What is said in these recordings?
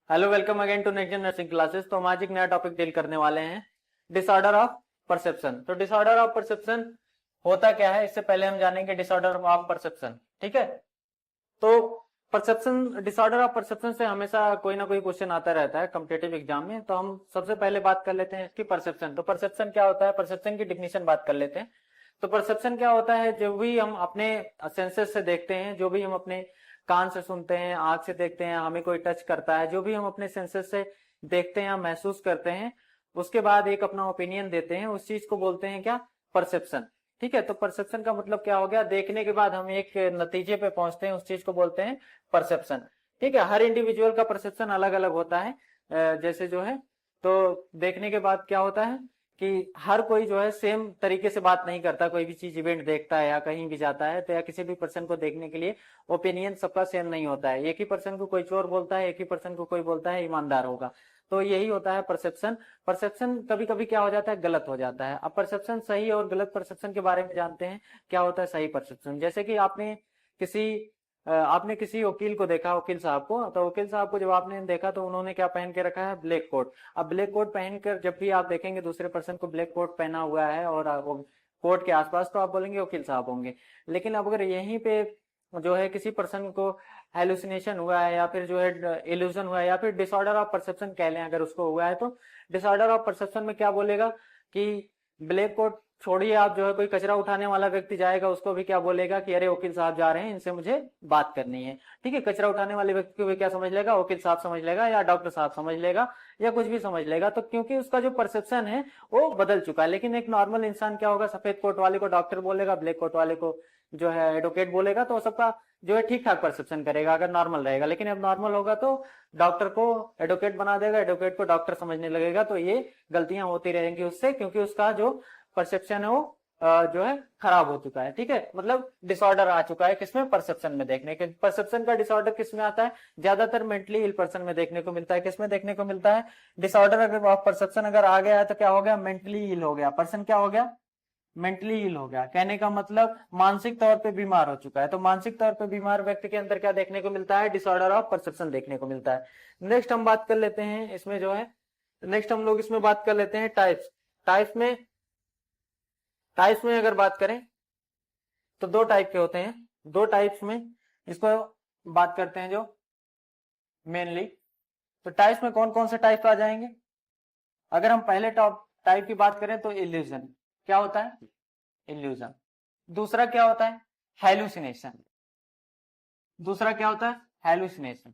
Hello, welcome again to next nursing classes. तो हम आज एक नया टॉपिक डील करने वाले हैं, डिसऑर्डर ऑफ परसेप्शन। तो डिसऑर्डर ऑफ परसेप्शन होता क्या है, इससे पहले हम जानेंगे डिसऑर्डर ऑफ परसेप्शन। ठीक है, तो परसेप्शन, डिसऑर्डर ऑफ परसेप्शन से हमेशा कोई ना कोई क्वेश्चन आता रहता है कॉम्पिटेटिव एग्जाम में। तो हम सबसे पहले बात कर लेते हैं इसकी परसेप्शन। तो परसेप्शन क्या होता है, परसेप्शन की डिफिनीशन बात कर लेते हैं। तो परसेप्शन क्या होता है, जो भी हम अपने सेंसेस से देखते हैं, जो भी हम अपने कान से सुनते हैं, आंख से देखते हैं, हमें कोई टच करता है, जो भी हम अपने सेंसेस से देखते हैं या महसूस करते हैं, उसके बाद एक अपना ओपिनियन देते हैं, उस चीज को बोलते हैं क्या, परसेप्शन। ठीक है, तो परसेप्शन का मतलब क्या हो गया, देखने के बाद हम एक नतीजे पे पहुंचते हैं, उस चीज को बोलते हैं परसेप्शन। ठीक है, हर इंडिविजुअल का परसेप्शन अलग अलग होता है। जैसे जो है, तो देखने के बाद क्या होता है कि हर कोई जो है सेम तरीके से बात नहीं करता। कोई भी चीज इवेंट देखता है या कहीं भी जाता है, तो या किसी भी पर्सन को देखने के लिए ओपिनियन सबका सेम नहीं होता है। एक ही पर्सन को कोई चोर बोलता है, एक ही पर्सन को कोई बोलता है ईमानदार होगा। तो यही होता है परसेप्शन। परसेप्शन कभी कभी क्या हो जाता है, गलत हो जाता है। अब परसेप्शन, सही और गलत परसेप्शन के बारे में जानते हैं। क्या होता है सही परसेप्शन, जैसे कि आपने किसी वकील को देखा, वकील साहब को। तो वकील साहब को जब आपने देखा तो उन्होंने क्या पहन के रखा है, ब्लैक कोट। अब ब्लैक कोट पहनकर जब भी आप देखेंगे दूसरे पर्सन को ब्लैक कोट पहना हुआ है और वो कोट के आसपास, तो आप बोलेंगे वकील साहब होंगे। लेकिन अब अगर यहीं पे जो है किसी पर्सन को हेलुसिनेशन हुआ है, या फिर जो है इल्यूजन हुआ है, या फिर डिसऑर्डर ऑफ परसेप्शन कह लें अगर उसको हुआ है, तो डिसऑर्डर ऑफ परसेप्शन में क्या बोलेगा कि ब्लैक कोट छोड़िए, आप जो है कोई कचरा उठाने वाला व्यक्ति जाएगा, उसको भी क्या बोलेगा कि अरे वकील साहब जा रहे हैं, इनसे मुझे बात करनी है। ठीक है, कचरा उठाने वाले व्यक्ति को भी क्या समझ लेगा, वकील साहब समझ लेगा, या डॉक्टर साहब समझ लेगा, या कुछ भी समझ लेगा। तो क्योंकि उसका जो परसेप्शन है वो बदल चुका है। लेकिन एक नॉर्मल इंसान क्या होगा, सफेद कोट वाले को डॉक्टर बोलेगा, ब्लैक कोट वाले को जो है एडवोकेट बोलेगा, तो सबका जो है ठीक ठाक परसेप्शन करेगा अगर नॉर्मल रहेगा। लेकिन अब नॉर्मल होगा तो डॉक्टर को एडवोकेट बना देगा, एडवोकेट को डॉक्टर समझने लगेगा। तो ये गलतियां होती रहेंगी उससे, क्योंकि उसका जो परसेप्शन है वो जो है खराब हो चुका है। ठीक है, मतलब डिसऑर्डर आ चुका है किसमें, परसेप्शन में। देखने के परसेप्शन का डिसऑर्डर किसमें आता है, ज्यादातर मेंटली इल पर्सन में देखने को मिलता है। किसमें देखने को मिलता है डिसऑर्डर, अगर परसेप्शन अगर आ गया है तो क्या हो गया, मेंटली इल हो गया पर्सन। क्या हो गया, मेंटली इल हो गया। कहने का मतलब मानसिक तौर पे बीमार हो चुका है। तो मानसिक तौर पे बीमार व्यक्ति के अंदर क्या देखने को मिलता है, डिसऑर्डर ऑफ परसेप्शन देखने को मिलता है। नेक्स्ट हम बात कर लेते हैं इसमें जो है, नेक्स्ट हम लोग इसमें बात कर लेते हैं टाइप्स। टाइप्स में अगर बात करें तो दो टाइप के होते हैं। दो टाइप्स में इसको बात करते हैं जो मेनली। तो टाइप्स में कौन कौन से टाइप्स आ जाएंगे, अगर हम पहले टाइप की बात करें तो इल्यूजन। क्या होता है, इल्यूजन। दूसरा क्या होता है, हेलुसिनेशन। दूसरा क्या होता है, हेलुसिनेशन।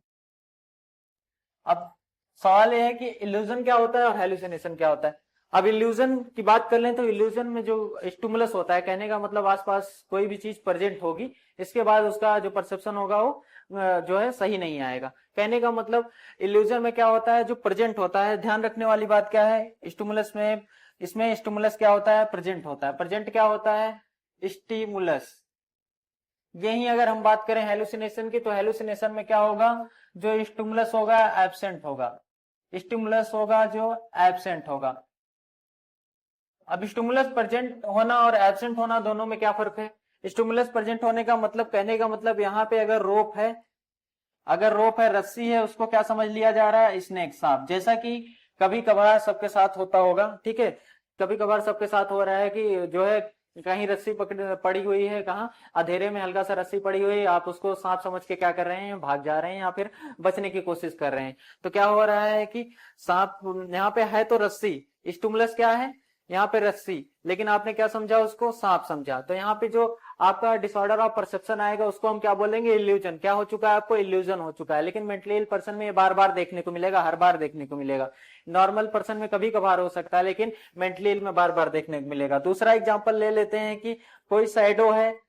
अब सवाल यह है कि इल्यूजन क्या होता है और हेलुसिनेशन क्या होता है। अब इल्यूजन की बात कर लें तो इल्यूजन में जो स्टिमुलस होता है, कहने का मतलब आसपास कोई भी चीज प्रेजेंट होगी, इसके बाद उसका जो परसेप्शन होगा वो जो है सही नहीं आएगा। कहने का मतलब इल्यूजन में क्या होता है, जो प्रेजेंट होता है। ध्यान रखने वाली बात क्या है, स्टिमुलस में, इसमें स्टिमुलस क्या होता है, प्रेजेंट होता है। प्रेजेंट क्या होता है, स्टिमुलस। यही अगर हम बात करें हेलुसिनेशन की, तो हेलुसिनेशन में क्या होगा, जो स्टिमुलस होगा एब्सेंट होगा। स्टिमुलस होगा जो एब्सेंट होगा। अब स्टिमुलस प्रेजेंट होना और एब्सेंट होना दोनों में क्या फर्क है। स्टिमुलस प्रेजेंट होने का मतलब, कहने का मतलब यहाँ पे अगर रोप है, रस्सी है, उसको क्या समझ लिया जा रहा है, स्नेक, सांप। जैसा कि कभी कभार सबके साथ होता होगा। ठीक है, कभी कभार सबके साथ हो रहा है कि जो है कहीं रस्सी पड़ी हुई है, कहाँ अंधेरे में हल्का सा रस्सी पड़ी हुई है, आप उसको सांप समझ के क्या कर रहे हैं, भाग जा रहे हैं या फिर बचने की कोशिश कर रहे हैं। तो क्या हो रहा है कि सांप यहाँ पे है तो रस्सी, स्टिमुलस क्या है यहाँ पे, रस्सी, लेकिन आपने क्या समझा, उसको सांप समझा। तो यहाँ पे जो आपका डिसऑर्डर ऑफ परसेप्शन आएगा उसको हम क्या बोलेंगे, इल्यूजन। क्या हो चुका है, आपको इल्यूजन हो चुका है। लेकिन मेंटली इल पर्सन में ये बार बार देखने को मिलेगा, हर बार देखने को मिलेगा। नॉर्मल पर्सन में कभी कभार हो सकता है, लेकिन मेंटली इल में बार बार देखने को मिलेगा। दूसरा एग्जाम्पल ले लेते हैं कि कोई शैडो है,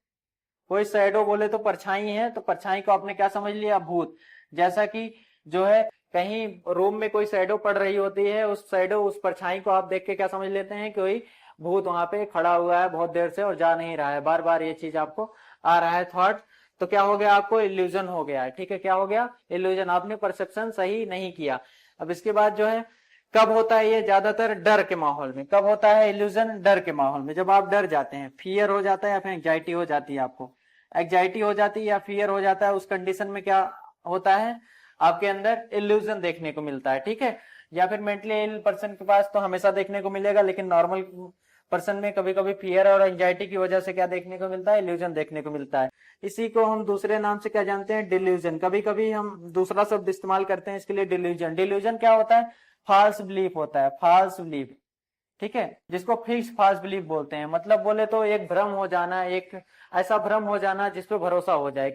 कोई शैडो बोले तो परछाई है, तो परछाई को आपने क्या समझ लिया, भूत। जैसा कि जो है कहीं रूम में कोई शैडो पड़ रही होती है, उस शैडो, उस परछाई को आप देख के क्या समझ लेते हैं, कोई भूत वहां पे खड़ा हुआ है बहुत देर से और जा नहीं रहा है, बार बार ये चीज आपको आ रहा है थॉट। तो क्या हो गया, आपको इल्यूजन हो गया है। ठीक है, क्या हो गया, इल्यूजन, आपने परसेप्शन सही नहीं किया। अब इसके बाद जो है, कब होता है ये, ज्यादातर डर के माहौल में। कब होता है इल्यूजन, डर के माहौल में, जब आप डर जाते हैं, फियर हो जाता है या फिर एंग्जाइटी हो जाती है, आपको एंग्जाइटी हो जाती है या फियर हो जाता है, उस कंडीशन में क्या होता है, आपके अंदर इल्यूजन देखने को मिलता है, ठीक है। या फिर मेंटली इल पर्सन के पास तो हमेशा देखने को मिलेगा, लेकिन नॉर्मल पर्सन में कभी कभी फियर और एंजाइटी की वजह से क्या देखने को मिलता है, इल्यूजन देखने को मिलता है। इसी को हम दूसरे नाम से क्या जानते हैं, डिल्यूजन। कभी कभी हम दूसरा शब्द इस्तेमाल करते हैं इसके लिए, डिल्यूजन। डिल्यूजन क्या होता है, फॉल्स बिलीफ होता है, फॉल्स बिलीफ, ठीक है, जिसको फिक्स फॉल्स बिलीफ बोलते हैं। मतलब बोले तो एक भ्रम हो जाना, एक ऐसा भ्रम हो जाना जिसपे भरोसा हो जाए,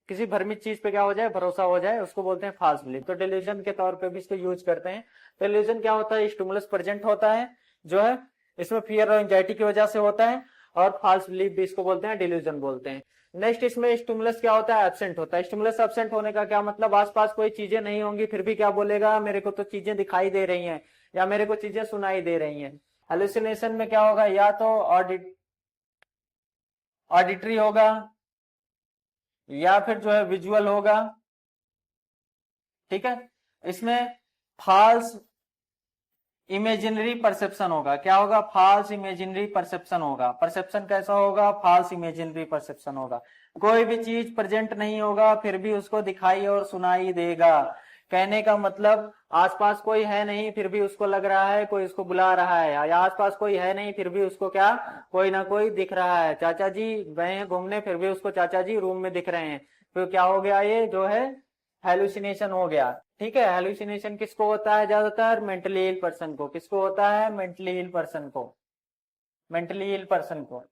किसी भ्रमित चीज पे क्या हो जाए, भरोसा हो जाए, उसको बोलते हैं फॉल्स बिलीफ। तो डिल्यूजन के तौर पे भी इसको यूज करते हैं। डिल्यूजन क्या होता है, स्टिमुलस प्रेजेंट होता है जो है, इसमें फियर और एंजाइटी की वजह से होता है, और फॉल्स बिलीफ भी इसको बोलते हैं, डिल्यूजन बोलते हैं। नेक्स्ट इसमें स्टिमुलस क्या होता है, एब्सेंट होता है। स्टिमुलस एब्सेंट होने का क्या मतलब, आसपास कोई चीजें नहीं होंगी फिर भी क्या बोलेगा, मेरे को तो चीजें दिखाई दे रही हैं या मेरे को चीजें सुनाई दे रही हैं। हेलुसिनेशन में क्या होगा, या तो ऑडिटरी होगा या फिर जो है विजुअल होगा, ठीक है। इसमें फॉल्स इमेजिनरी परसेप्शन होगा। क्या होगा, फॉल्स इमेजिनरी परसेप्शन होगा। परसेप्शन कैसा होगा, फॉल्स इमेजिनरी परसेप्शन होगा। कोई भी चीज प्रेजेंट नहीं होगा फिर भी उसको दिखाई और सुनाई देगा। कहने का मतलब आसपास कोई है नहीं फिर भी उसको लग रहा है कोई उसको बुला रहा है, या आसपास कोई है नहीं फिर भी उसको क्या, कोई ना कोई दिख रहा है। चाचा जी गए हैं घूमने फिर भी उसको चाचा जी रूम में दिख रहे हैं, तो क्या हो गया, ये जो है हेलुसिनेशन हो गया, ठीक है। हेलुसिनेशन किसको होता है, ज्यादातर मेंटली इल पर्सन को। किसको होता है, मेंटली इल पर्सन को, मेंटली इल पर्सन को।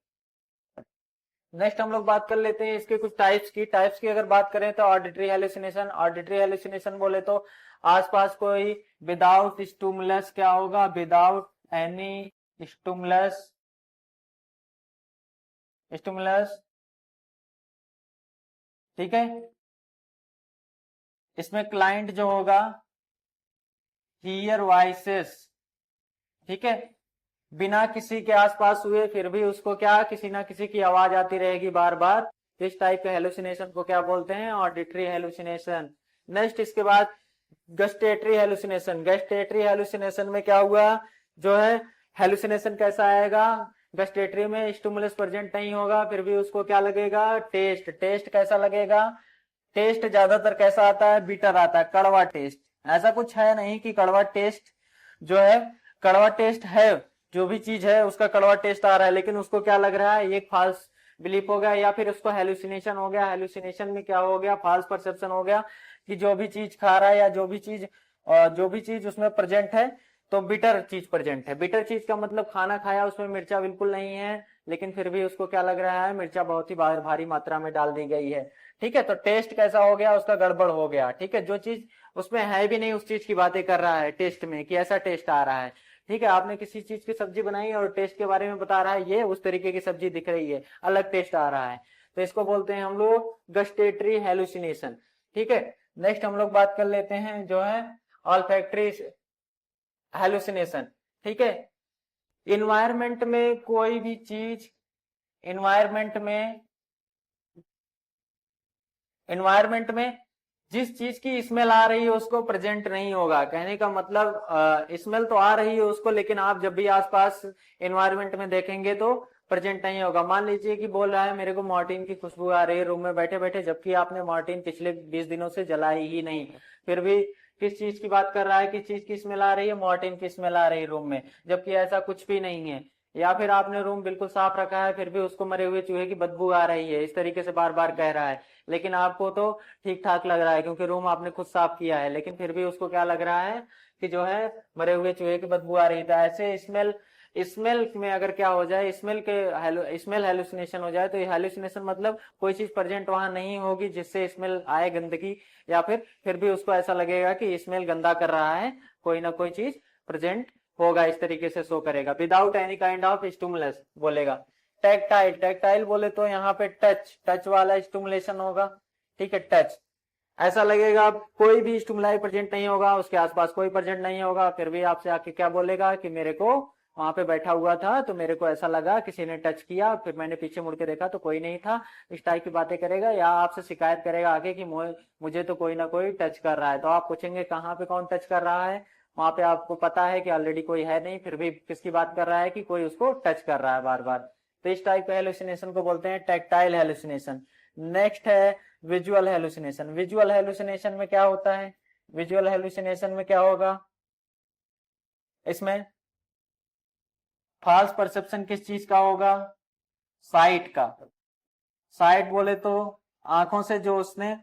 नेक्स्ट हम लोग बात कर लेते हैं इसके कुछ टाइप्स की अगर बात करें तो ऑडिटरी हेलुसिनेशन। ऑडिटरी हेलुसिनेशन बोले तो आसपास कोई विदाउट स्टिमुलस क्या होगा, विदाउट एनी स्टिमुलस, ठीक है। इसमें क्लाइंट जो होगा हियर वॉइसेस, ठीक है, बिना किसी के आसपास हुए फिर भी उसको क्या, किसी ना किसी की आवाज आती रहेगी बार बार। इस टाइप के हेलुसिनेशन को क्या बोलते हैं, ऑडिटरी हेलुसिनेशन। नेक्स्ट इसके बाद गस्टेटरी हेलुसिनेशन। गस्टेटरी हेलुसिनेशन में क्या हुआ, जो है हेलुसिनेशन कैसा आएगा, गस्टेटरी में स्टिमुलस प्रेजेंट नहीं होगा फिर भी उसको क्या लगेगा, टेस्ट। टेस्ट कैसा लगेगा, टेस्ट ज्यादातर कैसा आता है, बीटर आता है, कड़वा टेस्ट। ऐसा कुछ है नहीं कि कड़वा टेस्ट जो है, कड़वा टेस्ट है, जो भी चीज है उसका कड़वा टेस्ट आ रहा है, लेकिन उसको क्या लग रहा है, ये फॉल्स बिलीफ हो गया, या फिर उसको हेलुसिनेशन हो गया। हेलुसिनेशन में क्या हो गया, फॉल्स परसेप्शन हो गया कि जो भी चीज खा रहा है या जो भी चीज उसमें प्रेजेंट है तो बिटर चीज प्रेजेंट है। बिटर चीज का मतलब खाना खाया उसमें मिर्चा बिल्कुल नहीं है, लेकिन फिर भी उसको क्या लग रहा है, मिर्चा बहुत ही भारी मात्रा में डाल दी गई है, ठीक है। तो टेस्ट कैसा हो गया, उसका गड़बड़ हो गया, ठीक है। जो चीज उसमें है भी नहीं उस चीज की बातें कर रहा है टेस्ट में, कि ऐसा टेस्ट आ रहा है, ठीक है। आपने किसी चीज की सब्जी बनाई और टेस्ट के बारे में बता रहा है, ये उस तरीके की सब्जी दिख रही है, अलग टेस्ट आ रहा है, तो इसको बोलते हैं हम लोग गस्टेटरी हेलुसिनेशन, ठीक है। नेक्स्ट हम लोग बात कर लेते हैं जो है ऑल्फैक्टरी हेलुसिनेशन, ठीक है। इन्वायरमेंट में कोई भी चीज, इन्वायरमेंट में जिस चीज की स्मेल आ रही है उसको प्रेजेंट नहीं होगा। कहने का मतलब स्मेल तो आ रही है उसको, लेकिन आप जब भी आसपास एनवायरनमेंट में देखेंगे तो प्रेजेंट नहीं होगा। मान लीजिए कि बोल रहा है मेरे को मॉर्टिन की खुशबू आ रही है रूम में बैठे बैठे, जबकि आपने मॉर्टिन पिछले 20 दिनों से जलाई ही नहीं, फिर भी किस चीज की बात कर रहा है, किस चीज की स्मेल आ रही है, मॉर्टिन की स्मेल आ रही है रूम में, जबकि ऐसा कुछ भी नहीं है। या फिर आपने रूम बिल्कुल साफ रखा है फिर भी उसको मरे हुए चूहे की बदबू आ रही है, इस तरीके से बार बार कह रहा है, लेकिन आपको तो ठीक ठाक लग रहा है क्योंकि रूम आपने खुद साफ किया है, लेकिन फिर भी उसको क्या लग रहा है कि जो है मरे हुए चूहे की बदबू आ रही है। ऐसे स्मेल में अगर क्या हो जाए, स्मेल हेलुसिनेशन हो जाए, तो ये हेलुसिनेशन मतलब कोई चीज प्रेजेंट वहां नहीं होगी जिससे स्मेल आए गंदगी, या फिर भी उसको ऐसा लगेगा कि स्मेल गंदा कर रहा है, कोई ना कोई चीज प्रेजेंट होगा, इस तरीके से शो करेगा। Without any kind of stimulus बोलेगा। टेक्टाइल बोले तो यहाँ पे टच वाला स्टिमुलेशन होगा, ठीक है। टच ऐसा लगेगा कोई भी स्टिमुलाई प्रेजेंट नहीं होगा, उसके आसपास कोई प्रेजेंट नहीं होगा, फिर भी आपसे आके क्या बोलेगा कि मेरे को वहां पे बैठा हुआ था तो मेरे को ऐसा लगा किसी ने टच किया, फिर मैंने पीछे मुड़ के देखा तो कोई नहीं था, इस टाइप की बातें करेगा। या आपसे शिकायत करेगा आगे कि मुझे तो कोई ना कोई टच कर रहा है, तो आप पूछेंगे कहाँ पे कौन टच कर रहा है, वहां पे आपको पता है कि ऑलरेडी कोई है नहीं, फिर भी किसकी बात कर रहा है कि कोई उसको टच कर रहा है बार बार। तो इस टाइप के हेलुसिनेशन को बोलते हैं टेक्टाइल हेलुसिनेशन। नेक्स्ट है विजुअल हेलुसिनेशन। विजुअल हेलुसिनेशन में क्या होता है, विजुअल हेलुसिनेशन में क्या होगा, इसमें फॉल्स परसेप्शन किस चीज का होगा, साइट का। साइट बोले तो आंखों से जो उसने,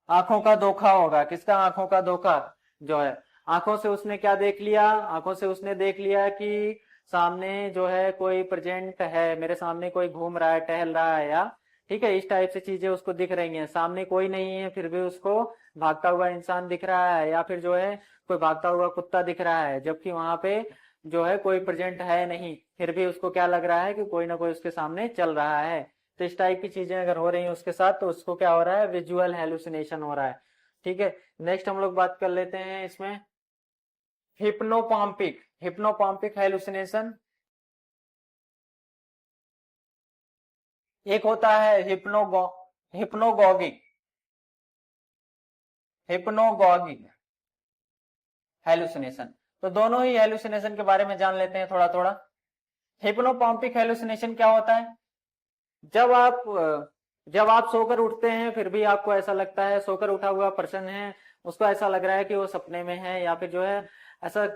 आंखों का धोखा होगा, किसका, आंखों का धोखा जो है, आंखों से उसने क्या देख लिया, आंखों से उसने देख लिया कि सामने जो है कोई प्रेजेंट है, मेरे सामने कोई घूम रहा है, टहल रहा है, या ठीक है इस टाइप से चीजें उसको दिख रही हैं, सामने कोई नहीं है फिर भी उसको भागता हुआ इंसान दिख रहा है, या फिर जो है कोई भागता हुआ कुत्ता दिख रहा है, जबकि वहां पे जो है कोई प्रेजेंट है नहीं, फिर भी उसको क्या लग रहा है कि कोई ना कोई उसके सामने चल रहा है। तो इस टाइप की चीजें अगर हो रही हैं उसके साथ तो उसको क्या हो रहा है, विजुअल हेलुसिनेशन हो रहा है। ठीक है, नेक्स्ट हम लोग बात कर लेते हैं इसमें हिप्नोपॉम्पिक। हिप्नोपॉम्पिक हेलुसिनेशन, एक होता है हिप्नोगॉगिक, हिप्नोगॉगिक हेलुसिनेशन। तो दोनों ही हेलुसिनेशन के बारे में जान लेते हैं थोड़ा थोड़ा। हिप्नोपॉम्पिक हेलुसिनेशन क्या होता है, जब आप सोकर उठते हैं फिर भी आपको ऐसा लगता है, सोकर उठा हुआ पर्सन है उसको ऐसा लग रहा है कि वो सपने में है, या फिर जो है ऐसा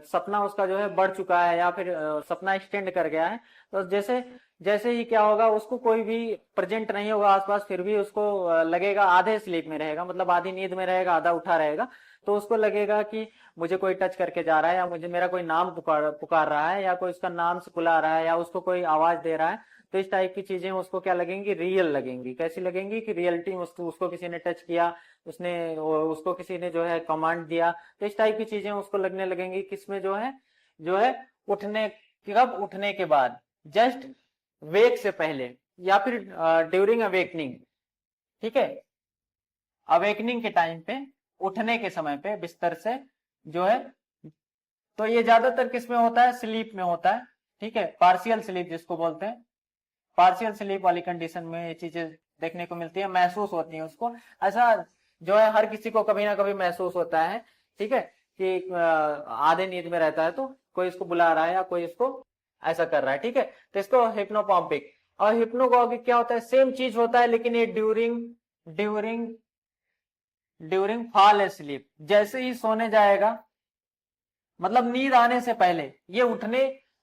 सपना उसका जो है बढ़ चुका है, या फिर सपना एक्सटेंड कर गया है। तो जैसे जैसे ही क्या होगा, उसको कोई भी प्रेजेंट नहीं होगा आसपास, फिर भी उसको लगेगा, आधे स्लीप में रहेगा, मतलब आधी नींद में रहेगा, आधा उठा रहेगा, तो उसको लगेगा कि मुझे कोई टच करके जा रहा है, या मुझे मेरा कोई नाम पुकार रहा है, या कोई उसका नाम से बुला रहा है, या उसको कोई आवाज दे रहा है। तो इस टाइप की चीजें उसको क्या लगेंगी, रियल लगेंगी। कैसी लगेंगी कि रियलिटी में उसको किसी ने टच किया, उसको किसी ने जो है कमांड दिया। तो इस टाइप की चीजें उसको लगने लगेंगी, किसमें जो है उठने, कब, उठने के बाद, जस्ट वेक से पहले, या फिर ड्यूरिंग अवेकनिंग। ठीक है, अवेकनिंग के टाइम पे, उठने के समय पे बिस्तर से जो है, तो ये ज्यादातर किस में होता है, स्लीप में होता है। ठीक है, पार्शियल स्लीप जिसको बोलते हैं, पार्शियल स्लीप वाली कंडीशन में ये चीजें देखने को मिलती है, महसूस होती है उसको। ऐसा जो है हर किसी को कभी ना कभी महसूस होता है, ठीक है, कि आधे नींद में रहता है तो कोई इसको बुला रहा है, या कोई इसको ऐसा कर रहा है। ठीक है, तो इसको हिप्नोपॉम्पिक। और हिप्नोगॉगिक क्या होता है, सेम चीज होता है, लेकिन ये ड्यूरिंग ड्यूरिंग फॉल स्लीप, जैसे ही सोने जाएगा, मतलब नींद आने से पहले, ये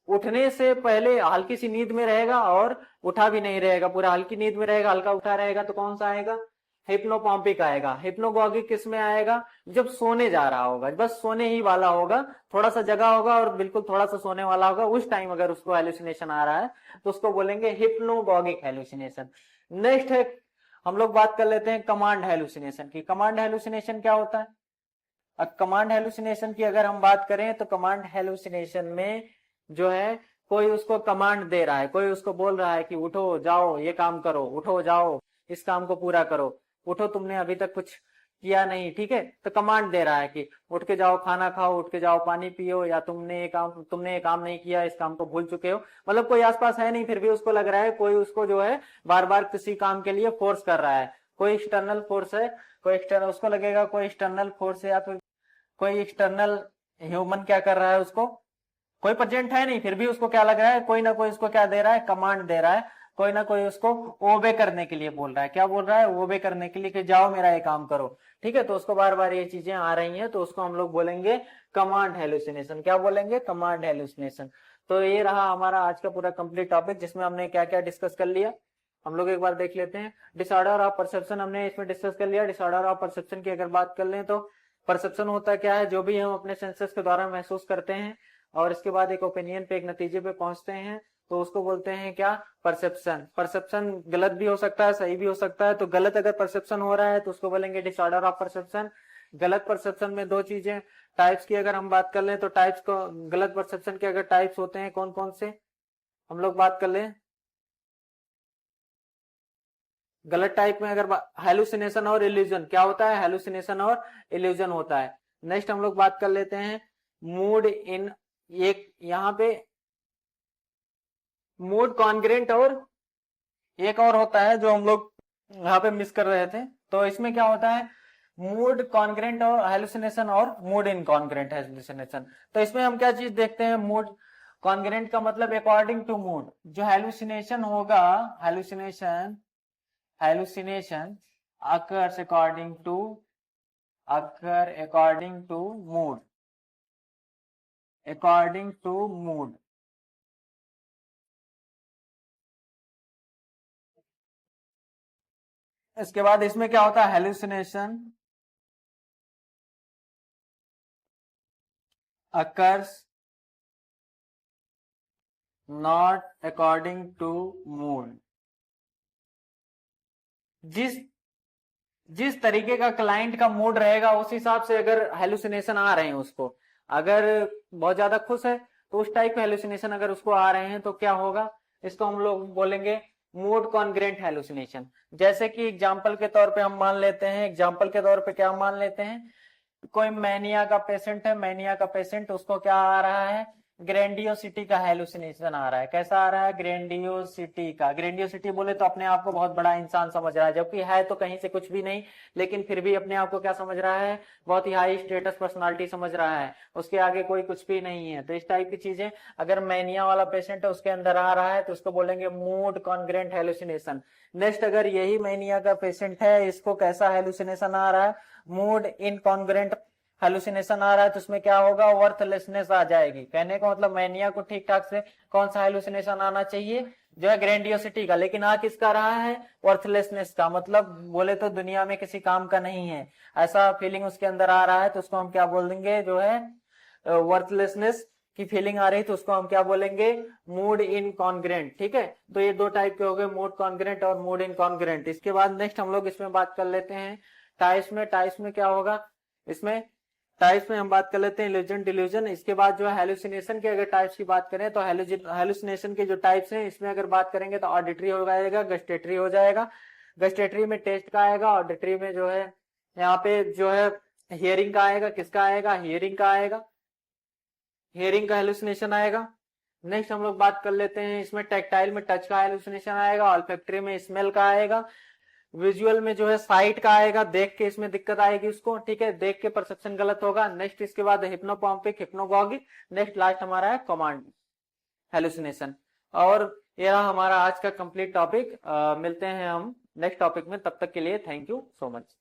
उठने से पहले हल्की सी नींद में रहेगा, और उठा भी नहीं रहेगा, पूरा हल्की नींद में रहेगा, हल्का उठा रहेगा, तो कौन सा आएगा, हिप्नोपॉम्पिक आएगा। हिप्नोगॉगिक किस में आएगा, जब सोने जा रहा होगा, बस सोने ही वाला होगा, थोड़ा सा जगा होगा और बिल्कुल थोड़ा सा सोने वाला होगा, उस टाइम अगर उसको हेलुसिनेशन आ रहा है तो उसको बोलेंगे हिप्नोगॉगिक हेलुसिनेशन। नेक्स्ट है, हम लोग बात कर लेते हैं कमांड हेलुसिनेशन की। कमांड हेलुसिनेशन क्या होता है, अब कमांड हेलुसिनेशन की अगर हम बात करें तो कमांड हेलुसिनेशन में जो है कोई उसको कमांड दे रहा है, कोई उसको बोल रहा है कि उठो जाओ ये काम करो, उठो जाओ इस काम को पूरा करो, उठो तुमने अभी तक कुछ किया नहीं। ठीक है, तो कमांड दे रहा है कि उठ के जाओ खाना खाओ, उठ के जाओ पानी पियो, या तुमने ये काम नहीं किया, इस काम को भूल चुके हो। मतलब कोई आसपास है नहीं, फिर भी उसको लग रहा है कोई उसको जो है बार बार किसी काम के लिए फोर्स कर रहा है, कोई एक्सटर्नल फोर्स है, कोई एक्सटर्नल, उसको लगेगा कोई एक्सटर्नल फोर्स है, या फिर कोई एक्सटर्नल ह्यूमन क्या कर रहा है, उसको कोई प्रेजेंट है नहीं, फिर भी उसको क्या लग रहा है, कोई ना कोई उसको क्या दे रहा है, कमांड दे रहा है, कोई ना कोई उसको ओबे करने के लिए बोल रहा है। क्या बोल रहा है, ओबे करने के लिए, कि जाओ मेरा ये काम करो। ठीक है, तो उसको बार बार ये चीजें आ रही हैं, तो उसको हम लोग बोलेंगे कमांड हेलुसिनेशन। क्या बोलेंगे, कमांड हेलुसिनेशन। तो ये रहा हमारा आज का पूरा कंप्लीट टॉपिक, जिसमें हमने क्या क्या डिस्कस कर लिया, हम लोग एक बार देख लेते हैं। डिसऑर्डर ऑफ परसेप्शन हमने इसमें डिस्कस कर लिया। डिसऑर्डर ऑफ परसेप्शन की अगर बात कर लें तो परसेप्शन होता क्या है, जो भी हम अपने सेंसेस के द्वारा महसूस करते हैं और इसके बाद एक ओपिनियन पे, एक नतीजे पे पहुंचते हैं, तो उसको बोलते हैं क्या, परसेप्शन। परसेप्शन गलत भी हो सकता है, सही भी हो सकता है। तो गलत अगर परसेप्शन हो रहा है तो उसको बोलेंगे डिसऑर्डर ऑफ परसेप्शन। गलत परसेप्शन में दो चीजें, टाइप्स की अगर हम बात कर लें तो टाइप्स को, गलत परसेप्शन के अगर टाइप्स होते हैं कौन कौन से, हम लोग बात कर लें। गलत टाइप में अगर हेलुसिनेशन और इल्यूजन, क्या होता है, हेलुसिनेशन और इल्यूजन होता है। नेक्स्ट हम लोग बात कर लेते हैं मूड इन, एक यहाँ पे मूड कॉन्ग्रेंट, और एक और होता है जो हम लोग यहाँ पे मिस कर रहे थे। तो इसमें क्या होता है, मूड कॉन्ग्रेंट और हेलुसिनेशन, और मूड इनकॉन्ग्रेंट हेलुसिनेशन। तो इसमें हम क्या चीज देखते हैं, मूड कॉन्ग्रेंट का मतलब अकॉर्डिंग टू मूड। जो हेलुसिनेशन होगा, hallucination occurs according to mood, according to mood. इसके बाद इसमें क्या होता है, hallucination occurs not according to mood. जिस तरीके का क्लाइंट का मूड रहेगा उस हिसाब से अगर हेलुसिनेशन आ रहे हैं उसको, अगर बहुत ज्यादा खुश है तो उस टाइप के हेलुसिनेशन अगर उसको आ रहे हैं तो क्या होगा, इसको हम लोग बोलेंगे मूड कॉन्ग्रेंट हेलुसिनेशन। जैसे कि एग्जांपल के तौर पे हम मान लेते हैं, एग्जांपल के तौर पे क्या मान लेते हैं, कोई मैनिया का पेशेंट है, मैनिया का पेशेंट, उसको क्या आ रहा है, ग्रेंडियोसिटी का हेलुसिनेशन आ रहा है। कैसा आ रहा है, ग्रेंडियोसिटी का। ग्रेंडियोसिटी बोले तो अपने आप को बहुत बड़ा इंसान समझ रहा है, जबकि है तो कहीं से कुछ भी नहीं, लेकिन फिर भी अपने आप को क्या समझ रहा है, बहुत ही हाई स्टेटस पर्सनालिटी समझ रहा है, उसके आगे कोई कुछ भी नहीं है। तो इस टाइप की चीजें अगर मैनिया वाला पेशेंट है उसके अंदर आ रहा है तो उसको बोलेंगे मूड कॉन्ग्रेंट हेलुसिनेशन। नेक्स्ट, अगर यही मैनिया का पेशेंट है, इसको कैसा हेलुसिनेशन आ रहा है, मूड इनकॉन्ग्रेंट हेलुसिनेशन आ रहा है, तो उसमें क्या होगा, वर्थलेसनेस आ जाएगी। कहने का मतलब मैनिया को ठीक ठाक से कौन सा हेलुसिनेशन आना चाहिए, जो है ग्रेंडियोसिटी का, लेकिन आ किसका रहा है, वर्थलेसनेस का, मतलब बोले तो दुनिया में किसी काम का नहीं है, ऐसा फीलिंग उसके अंदर आ रहा है, तो उसको हम क्या बोल देंगे, जो है वर्थलेसनेस की फीलिंग आ रही है तो उसको हम क्या बोलेंगे, मूड इनकॉन्ग्रेंट। ठीक है, तो ये दो टाइप के हो गए, मूड कॉन्ग्रेंट और मूड इनकॉन्ग्रेंट। इसके बाद नेक्स्ट हम लोग इसमें बात कर लेते हैं टाइप्स में। टाइप्स में क्या होगा, इसमें टाइप्स में हम बात कर लेते हैं इल्यूजन, डिल्यूजन। इसके बाद जो है हेलुसिनेशन के अगर टाइप्स की बात करें तो हेलुसिनेशन के जो टाइप्स हैं इसमें अगर बात करेंगे तो ऑडिटरी हो जाएगा, गस्टेटरी हो जाएगा। गस्टेटरी में टेस्ट का आएगा, ऑडिटरी में जो है यहाँ पे जो है हियरिंग का आएगा। किसका आएगा, हियरिंग का आएगा, हियरिंग का हेलुसिनेशन आएगा। नेक्स्ट हम लोग बात कर लेते हैं इसमें टैक्टाइल में टच का हेलुसिनेशन आएगा, ऑल्फैक्टरी में स्मेल का आएगा, विजुअल में जो है साइट का आएगा, देख के इसमें दिक्कत आएगी उसको। ठीक है, देख के परसेप्शन गलत होगा। नेक्स्ट इसके बाद हिप्नोपॉम्पिक, हिप्नोगॉगिक। नेक्स्ट लास्ट हमारा है कमांड हेलुसिनेशन। और यह हमारा आज का कंप्लीट टॉपिक। मिलते हैं हम नेक्स्ट टॉपिक में, तब तक के लिए थैंक यू सो मच।